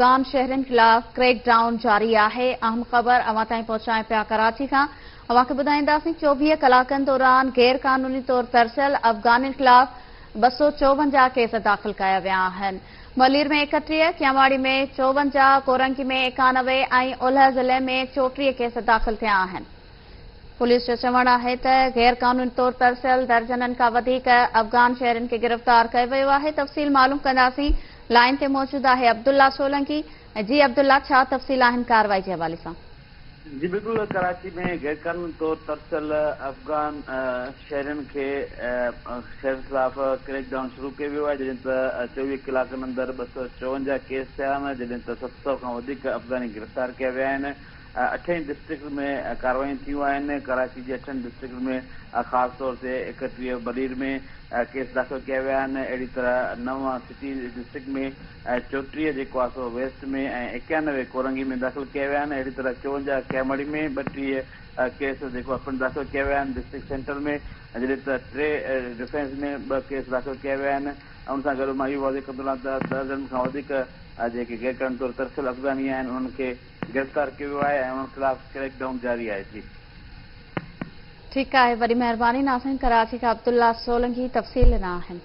अफगान शहरनि खिलाफ crack down जारी है। अहम ख़बर अवां ताईं पहुचाए पिया कराची खां। अवांखे ॿुधाईंदासीं 24 कलाकनि दौरान गैर कानूनी तौर तरसियल अफगाननि खिलाफ 254 केस दाख़िल कया विया आहिनि। मलीर में 31, क्यावाड़ी में 54, कोरंकी में 91 ऐं ओलह ज़िले में 34 केस दाख़िल थिया आहिनि। पुलिस जो चवणु आहे त गैर कानूनी तौर तरसियल दर्जननि खां वधीक अफगान शहरनि खे गिरफ़्तार कयो वियो आहे। तफ़सील मालूम कंदासीं। लाइन ते मौजूद आहे अब्दुल्ला सोलंकी। जी अब्दुल्ला, छा तफ़सील आहिनि कार्रवाई जे हवाले सां? जी बिल्कुल, कराची में गैर कानूनी तौर तरसियल अफगान शहरनि के शहर खिलाफ क्रैक डाउन शुरू किया वियो आहे। जॾहिं त 24 कलाकनि अंदरि 254 केस थिया आहिनि, जॾहिं त 700 खां वधीक अफगानी गिरफ़्तार कया विया आहिनि। 8 डिस्ट्रिक्ट में कार्रवाई थियूं आहिनि। कराची जे 8 डिस्ट्रिक्ट में ख़ासि तौर ते 31 बलीर में केस दाख़िल किया विया आहिनि। अहिड़ी तरह 9 सिटी डिस्ट्रिक्ट में 34 जेको आहे सो वेस्ट में ऐं 91 कोरंगी में दाख़िल किया विया आहिनि। अहिड़ी तरह 54 कैमड़ी में 32 केस जेको आहे पिणु दाख़िल किया विया आहिनि डिस्ट्रिक्ट सेंटर में, जॾहिं त 3 डिफेंस में 2 केस दाख़िल किया विया आहिनि। ऐं उन सां गॾु मां इहो वाज़े कंदो आहियां त दर्जन खां वधीक जेके गैर कानूनी तौर तरसियल अफगानी आहिनि उन्हनि खे गिरफ़्तार कयो वियो आहे ऐं उन्हनि ख़िलाफ़ क्रैक डाउन जारी आहे। जी ठीकु आहे, वॾी महिरबानी नाज़रीन। कराची खां अब्दुल्ला सोलंकी तफ़सील ॾिना आहिनि।